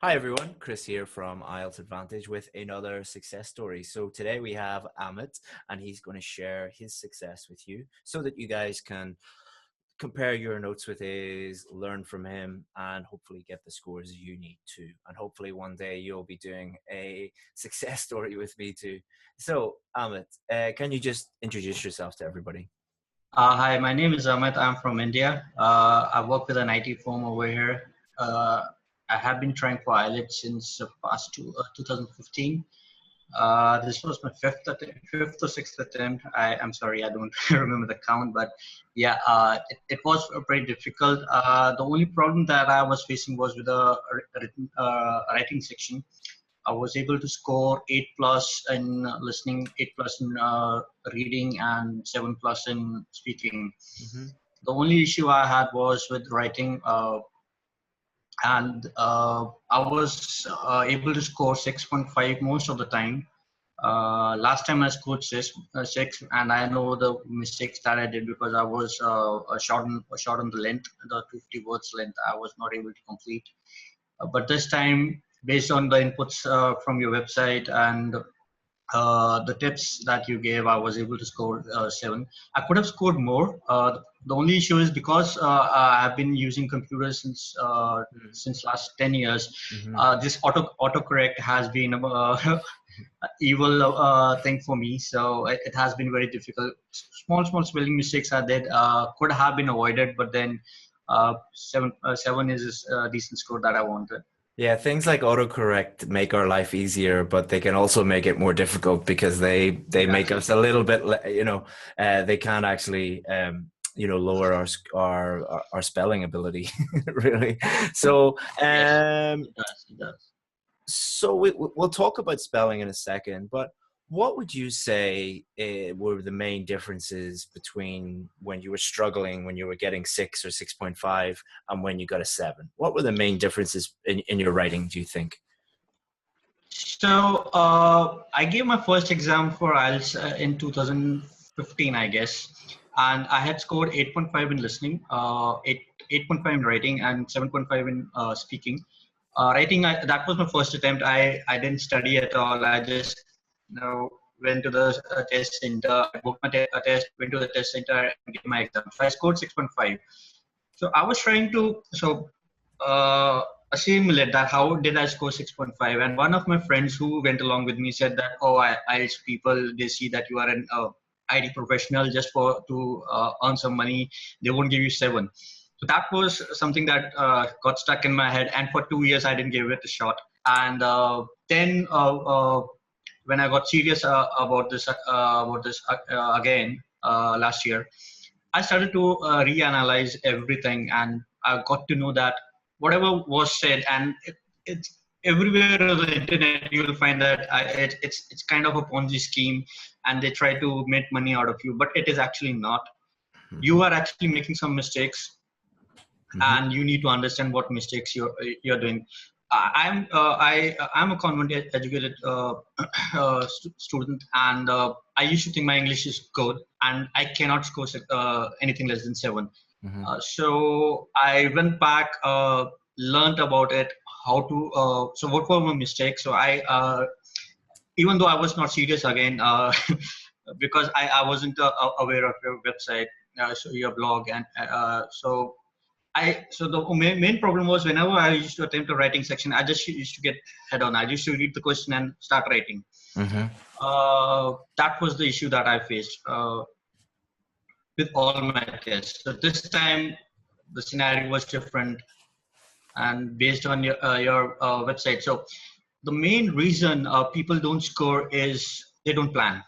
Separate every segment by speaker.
Speaker 1: Hi everyone, Chris here from IELTS Advantage with another success story. So today we have Amit and he's going to share his success with you so that you guys can compare your notes with his, learn from him, and hopefully get the scores you need to. And hopefully one day you'll be doing a success story with me too. So Amit, can you just introduce yourself to everybody?
Speaker 2: Hi, my name is Amit. I'm from India. I work with an IT firm over here. I have been trying for IELTS since the past 2015. This was my fifth or sixth attempt. I'm sorry, I don't remember the count, but yeah, it was very difficult. The only problem that I was facing was with the writing section. I was able to score 8 plus in listening, 8 plus in reading, and 7 plus in speaking.
Speaker 1: Mm-hmm.
Speaker 2: The only issue I had was with writing, and I was able to score 6.5 most of the time. Last time I scored six, and I know the mistakes that I did because I was short on the length, the 250 words length. I was not able to complete. But this time, based on the inputs from your website and the tips that you gave, I was able to score 7. I could have scored more. The only issue is because I've been using computers since last 10 years.
Speaker 1: Mm-hmm.
Speaker 2: This autocorrect has been evil thing for me, so it has been very difficult. Small spelling mistakes I did could have been avoided, but then seven is a decent score that I wanted.
Speaker 1: Yeah, things like autocorrect make our life easier, but they can also make it more difficult because they make
Speaker 2: Exactly.
Speaker 1: us a little bit, they can actually, lower our spelling ability, really. So,
Speaker 2: Yes, it does. It does.
Speaker 1: so we'll talk about spelling in a second, but what would you say were the main differences between when you were struggling, when you were getting 6 or 6.5, and when you got a 7? What were the main differences in your writing, do you think?
Speaker 2: So I gave my first exam for IELTS in 2015, I guess, and I had scored 8.5 in listening, 8.5 in writing, and 7.5 in speaking. Writing, that was my first attempt. I didn't study at all. I just went to the test center, booked my test, went to the test center, and gave my exam. So I scored 6.5. So I was trying to assimilate that. How did I score 6.5? And one of my friends who went along with me said that, oh, IELTS people, they see that you are an IT professional just to earn some money. They won't give you 7. So that was something that got stuck in my head. And for 2 years, I didn't give it a shot. And then when I got serious about this again last year, I started to reanalyze everything, and I got to know that whatever was said, and it's everywhere on the internet, you will find that it's kind of a Ponzi scheme, and they try to make money out of you, but it is actually not. You are actually making some mistakes,
Speaker 1: Mm-hmm.
Speaker 2: and you need to understand what mistakes you're doing. I'm a convent educated student, and I used to think my English is good, and I cannot score anything less than 7.
Speaker 1: Mm-hmm.
Speaker 2: So I went back, learned about it, how to. So what were my mistakes? So even though I was not serious again, because I wasn't aware of your website, so your blog, and so the main problem was whenever I used to attempt a writing section, I just used to get head on. I used to read the question and start writing.
Speaker 1: Mm-hmm.
Speaker 2: That was the issue that I faced with all my tests. So this time the scenario was different, and based on your website. So the main reason people don't score is they don't plan.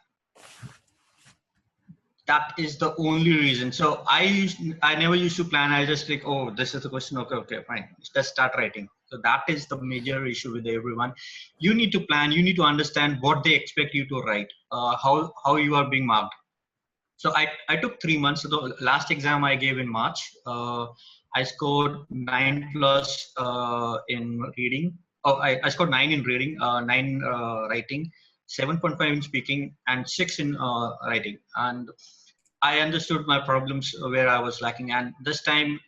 Speaker 2: That is the only reason. So I never used to plan. I just like, oh, this is the question. Okay, fine. Let's start writing. So that is the major issue with everyone. You need to plan. You need to understand what they expect you to write. How you are being marked. So I took 3 months. So the last exam I gave in March. I scored 9 plus in reading. Oh, I scored 9 in reading, 9 writing, 7.5 in speaking, and 6 in writing. And I understood my problems where I was lacking. And this time,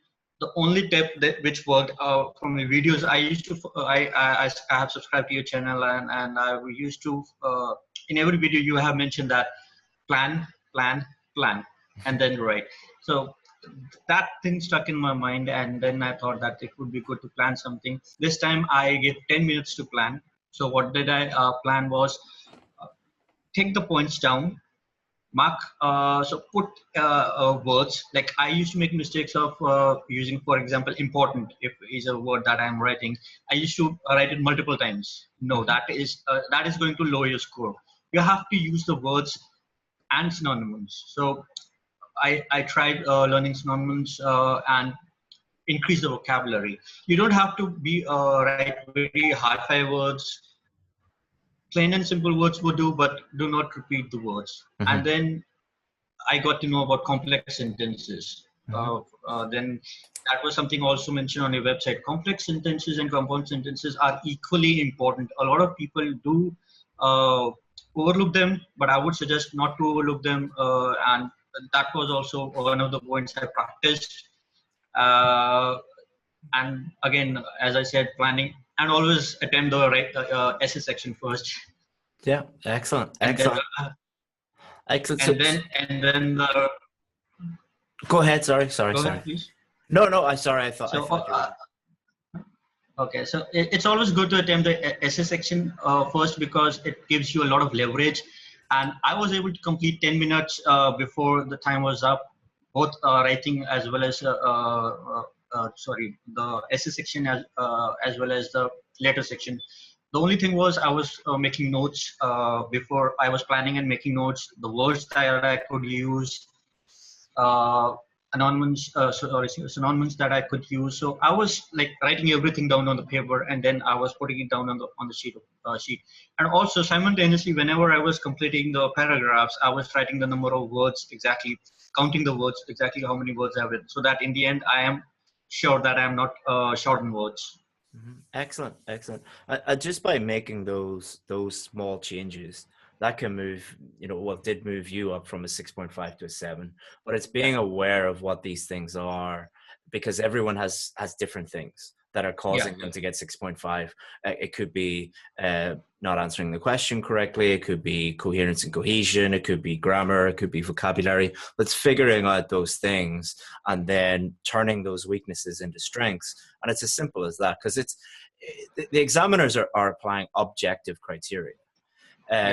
Speaker 2: the the only tip that which worked from the videos I used to I have subscribed to your channel, and I used to in every video you have mentioned that plan, plan, plan, and then write. So that thing stuck in my mind, and then I thought that it would be good to plan something. This time I gave 10 minutes to plan. So what did I plan was take the points down, mark, so put words. Like I used to make mistakes of using, for example, important, if is a word that I'm writing, I used to write it multiple times. No, that is going to lower your score. You have to use the words and synonyms. So I tried learning synonyms and increase the vocabulary. You don't have to be write very hard-fi words. Plain and simple words would do, but do not repeat the words.
Speaker 1: Mm-hmm.
Speaker 2: And then I got to know about complex sentences. Then that was something also mentioned on your website. Complex sentences and compound sentences are equally important. A lot of people do overlook them, but I would suggest not to overlook them. And that was also one of the points I practiced. And again, as I said, planning, and always attempt the right essay section first.
Speaker 1: Yeah, excellent,
Speaker 2: And then,
Speaker 1: excellent.
Speaker 2: and then the.
Speaker 1: Go ahead. Sorry.
Speaker 2: Go ahead, please.
Speaker 1: No, I thought.
Speaker 2: So,
Speaker 1: I thought
Speaker 2: okay, so it's always good to attempt the essay section first, because it gives you a lot of leverage. And I was able to complete 10 minutes before the time was up, both writing as well as the essay section as well as the letter section. The only thing was I was making notes before I was planning and making notes, the words that I could use, synonyms that I could use. So I was like writing everything down on the paper, and then I was putting it down on the sheet. And also simultaneously, whenever I was completing the paragraphs, I was writing the number of words exactly, counting the words exactly how many words I've written, so that in the end I am sure that I am not short in words.
Speaker 1: Excellent. Just by making those small changes, that can move, did move you up from a 6.5 to a 7. But it's being aware of what these things are, because everyone has different things that are causing them to get 6.5. It could be not answering the question correctly. It could be coherence and cohesion. It could be grammar. It could be vocabulary. Let's figuring out those things and then turning those weaknesses into strengths. And it's as simple as that, because the examiners are applying objective criteria.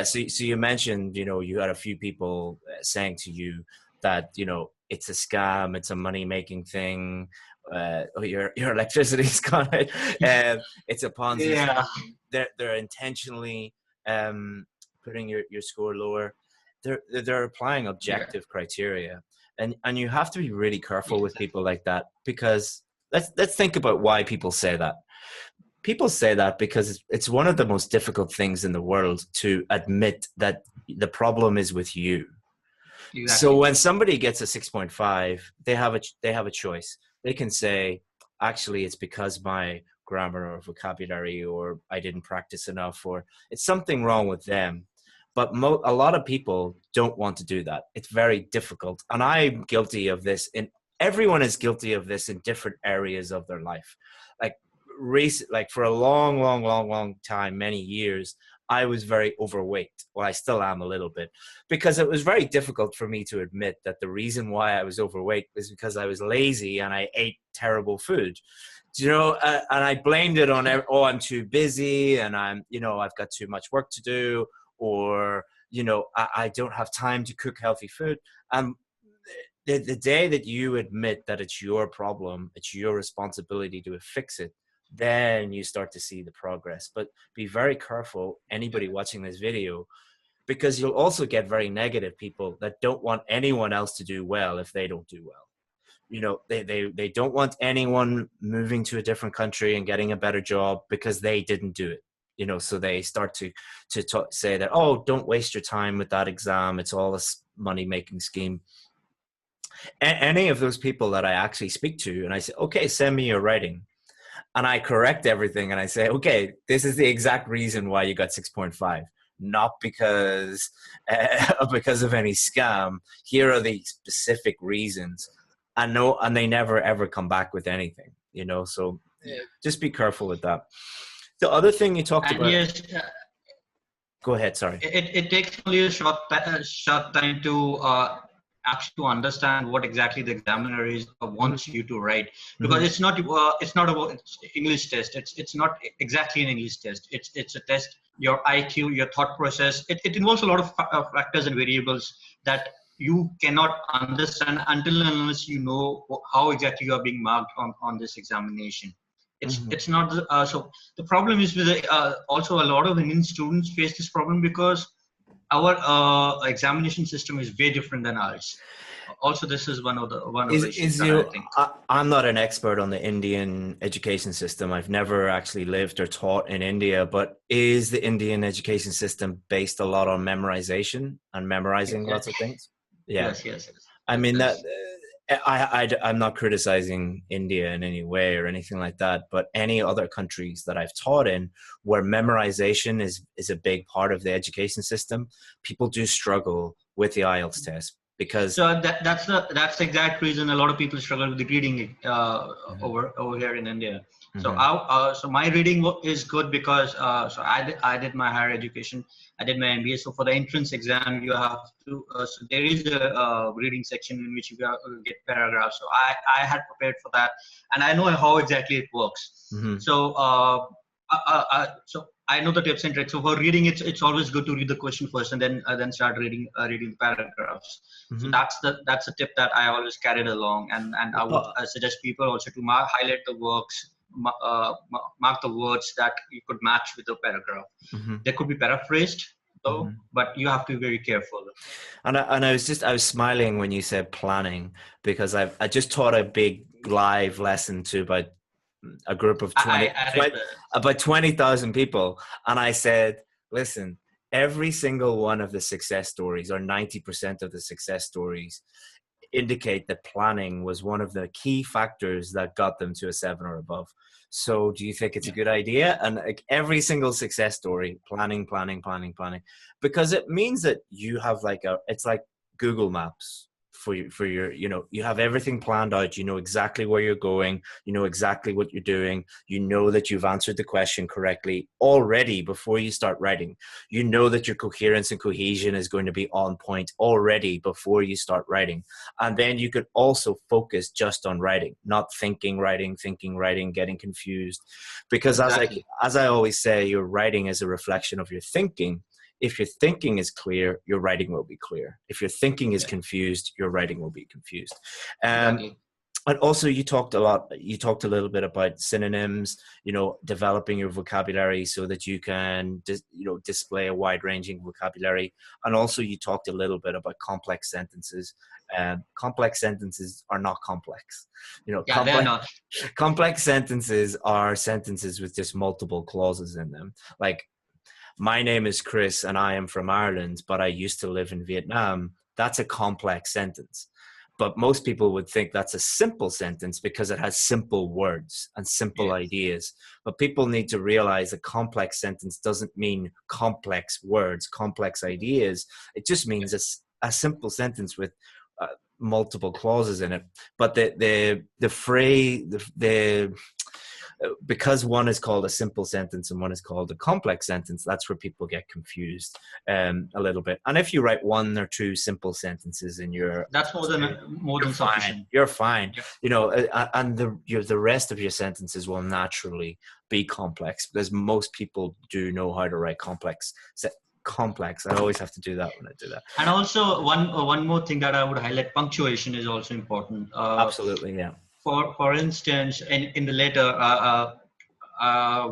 Speaker 1: So you mentioned, you had a few people saying to you that, it's a scam, it's a money-making thing. Your electricity's gone out. It's a Ponzi scheme. They're intentionally putting your score lower. They're applying objective criteria, and you have to be really careful with people like that, because let's think about why people say that. People say that because it's one of the most difficult things in the world to admit that the problem is with you. Exactly. So when somebody gets a 6.5, they have a choice. They can say, actually, it's because my grammar or vocabulary, or I didn't practice enough, or it's something wrong with them. But a lot of people don't want to do that. It's very difficult. And I'm guilty of this. Everyone is guilty of this in different areas of their life. Like for a long time, many years, I was very overweight. Well, I still am a little bit, because it was very difficult for me to admit that the reason why I was overweight was because I was lazy and I ate terrible food. And I blamed it on, I'm too busy, and I've got too much work to do, or, I don't have time to cook healthy food. The day that you admit that it's your problem, it's your responsibility to fix it, then you start to see the progress. But be very careful, anybody watching this video, because you'll also get very negative people that don't want anyone else to do well if they don't do well. They don't want anyone moving to a different country and getting a better job because they didn't do it. So they start to say that, oh, don't waste your time with that exam. It's all a money-making scheme. Any of those people that I actually speak to, and I say, okay, send me your writing. And I correct everything and I say, okay, this is the exact reason why you got 6.5, not because of any scam. Here are the specific reasons. and they never ever come back with anything, you know. So just be careful with that. The other thing you talked
Speaker 2: And
Speaker 1: about.
Speaker 2: yes,
Speaker 1: Go ahead. Sorry.
Speaker 2: it takes only a short time to actually to understand what exactly the examiner is wants you to write, because it's not about English test. It's not exactly an English test. It's a test. Your IQ, your thought process. It involves a lot of factors and variables that you cannot understand until and unless you know how exactly you are being marked on this examination. It's not so the problem is with also a lot of Indian students face this problem because our examination system is way different than ours. Also, this is one of the issues
Speaker 1: Is
Speaker 2: that I
Speaker 1: you?
Speaker 2: think.
Speaker 1: I'm not an expert on the Indian education system. I've never actually lived or taught in India, but is the Indian education system based a lot on memorization and memorizing lots of things? Yeah.
Speaker 2: Yes.
Speaker 1: I
Speaker 2: It
Speaker 1: mean that
Speaker 2: does.
Speaker 1: I'm not criticizing India in any way or anything like that, but any other countries that I've taught in where memorization is a big part of the education system, people do struggle with the IELTS test because.
Speaker 2: So that's the exact reason a lot of people struggle with the reading
Speaker 1: Mhm,
Speaker 2: over here in India. So
Speaker 1: mhm,
Speaker 2: so my reading is good because so I did my higher education. I did my MBA. So for the entrance exam, you have to so there is a reading section in which you get paragraphs. So I had prepared for that, and I know how exactly it works.
Speaker 1: mhm,
Speaker 2: So so I know the tips and tricks. So for reading, it's always good to read the question first and then start reading the paragraphs. So
Speaker 1: mhm.
Speaker 2: that's the tip that I always carried along, and I would
Speaker 1: But
Speaker 2: suggest people also to highlight the works, mark the words that you could match with the paragraph.
Speaker 1: mhm,
Speaker 2: They could be paraphrased though,
Speaker 1: mhm.
Speaker 2: but you have to be very careful.
Speaker 1: I was smiling when you said planning because I just taught a big live lesson to about a group of
Speaker 2: I read the
Speaker 1: about 20,000 people. And I said, listen, every single one of the success stories, or 90% of the success stories, indicate that planning was one of the key factors that got them to a 7 or above. So do you think it's a
Speaker 2: yeah.
Speaker 1: good idea? And like every single success story, planning, because it means that you have like it's like Google Maps for your, you know, you have everything planned out. You know exactly where you're going. You know exactly what you're doing. You know that you've answered the question correctly already before you start writing. You know that your coherence and cohesion is going to be on point already before you start writing. And then you could also focus just on writing, not thinking writing, getting confused. Because
Speaker 2: Exactly.
Speaker 1: as I always say, your writing is a reflection of your thinking. If your thinking is clear, your writing will be clear. If your thinking is
Speaker 2: Yeah.
Speaker 1: confused, your writing will be confused. um,
Speaker 2: Exactly.
Speaker 1: and also you talked a little bit about synonyms, you know, developing your vocabulary so that you can you know, display a wide ranging vocabulary. And also you talked a little bit about complex sentences. Complex sentences are not complex, you know.
Speaker 2: Yeah, they are not.
Speaker 1: Complex sentences are sentences with just multiple clauses in them, like my name is Chris and I am from Ireland, but I used to live in Vietnam. That's a complex sentence. But most people would think that's a simple sentence because it has simple words and simple
Speaker 2: Yes.
Speaker 1: ideas. But people need to realize a complex sentence doesn't mean complex words, complex ideas. It just
Speaker 2: Yeah.
Speaker 1: means a simple sentence with multiple clauses in it. But the phrase, the because one is called a simple sentence and one is called a complex sentence, that's where people get confused a little bit. And if you write one or two simple sentences in your
Speaker 2: That's
Speaker 1: essay,
Speaker 2: more
Speaker 1: you're
Speaker 2: than
Speaker 1: fine.
Speaker 2: sufficient.
Speaker 1: You're fine.
Speaker 2: Yeah.
Speaker 1: You know, and the rest of your sentences will naturally be complex because most people do know how to write complex. I always have to do that when I do that.
Speaker 2: And also one more thing that I would highlight: punctuation is also important.
Speaker 1: Absolutely, yeah.
Speaker 2: For instance, in the letter,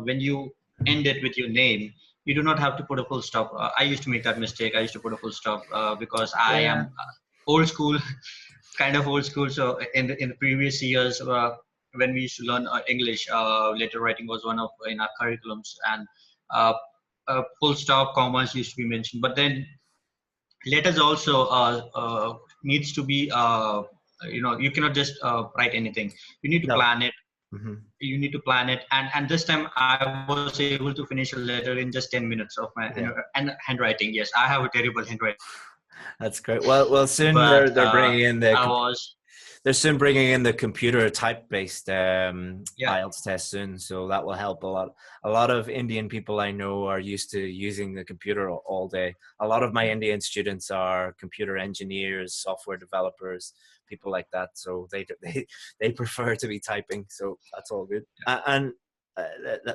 Speaker 2: when you end it with your name, you do not have to put a full stop. I used to make that mistake. I used to put a full stop because I
Speaker 1: Yeah.
Speaker 2: am old school, kind of old school. So in the previous years, when we used to learn English, letter writing was one of in our curriculums, and uh, full stop, commas used to be mentioned. But then letters also needs to be you cannot just write anything. You need to
Speaker 1: No.
Speaker 2: plan it.
Speaker 1: Mhm.
Speaker 2: You need to plan it, and this time I was able to finish a letter in just 10 minutes of my
Speaker 1: Yeah.
Speaker 2: and handwriting. Yes, I have a terrible handwriting,
Speaker 1: That's great. Well, soon
Speaker 2: but
Speaker 1: they're bringing in the
Speaker 2: I was.
Speaker 1: they're soon bringing in the computer type-based
Speaker 2: Yeah.
Speaker 1: IELTS test soon, so that will help a lot. A lot of Indian people I know are used to using the computer all day. A lot of my Indian students are computer engineers, software developers, people like that. So they prefer to be typing. So that's all good. And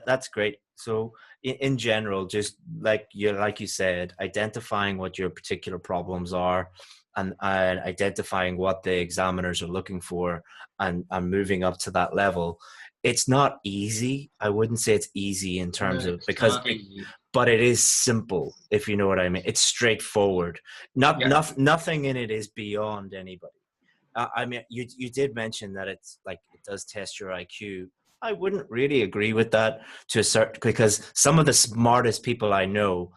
Speaker 1: that's great. So in general, just like you said, identifying what your particular problems are, and identifying what the examiners are looking for, and moving up to that level. It's not easy. I wouldn't say it's easy in
Speaker 2: No,
Speaker 1: terms of,
Speaker 2: it's
Speaker 1: because
Speaker 2: not easy.
Speaker 1: but it is simple, if you know what I mean. It's straightforward.
Speaker 2: Yeah.
Speaker 1: Nothing in it is beyond anybody. I mean, you did mention that it's like it does test your IQ. I wouldn't really agree with that to a certain, because some of the smartest people I know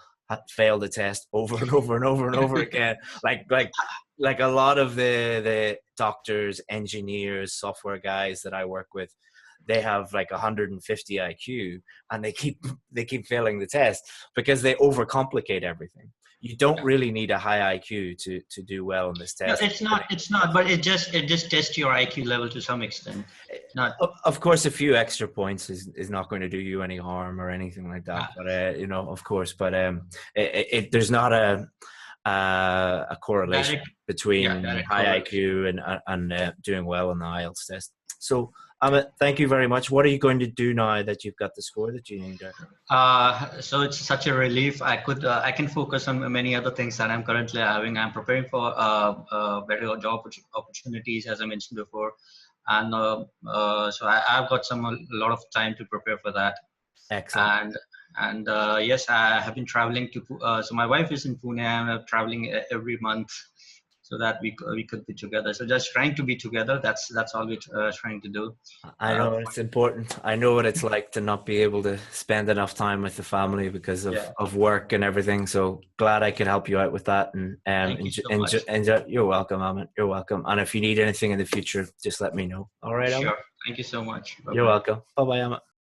Speaker 1: fail the test over and over and over and over again. Like a lot of the doctors, engineers, software guys that I work with, they have like 150 IQ, and they keep failing the test because they overcomplicate everything. You don't really need a high IQ to do well in this
Speaker 2: No,
Speaker 1: test.
Speaker 2: it's not. It's not. But it just tests your IQ level to some extent. Not.
Speaker 1: Of course, a few extra points is not going to do you any harm or anything like that. But of course, but there's not a correlation
Speaker 2: Direct. Yeah,
Speaker 1: between
Speaker 2: direct
Speaker 1: high
Speaker 2: correlation.
Speaker 1: IQ and doing well on the IELTS test. So, Amit, thank you very much. What are you going to do now that you've got the score that you need?
Speaker 2: So it's such a relief. I can focus on many other things that I'm currently having. I'm preparing for better job opportunities, as I mentioned before, and so I've got a lot of time to prepare for that.
Speaker 1: Excellent.
Speaker 2: And yes, I have been traveling to. So my wife is in Pune. I'm traveling every month, so that we could be together. So just trying to be together. That's all we're trying to do.
Speaker 1: I know it's important. I know what it's like to not be able to spend enough time with the family because
Speaker 2: Yeah.
Speaker 1: of work and everything. So glad I could help you out with that. And
Speaker 2: Thank you so much.
Speaker 1: you're welcome, Amit. You're welcome. And if you need anything in the future, just let me know. All right, Amit.
Speaker 2: Sure. Thank you so much. Bye
Speaker 1: You're
Speaker 2: bye.
Speaker 1: welcome. Bye bye, Amit.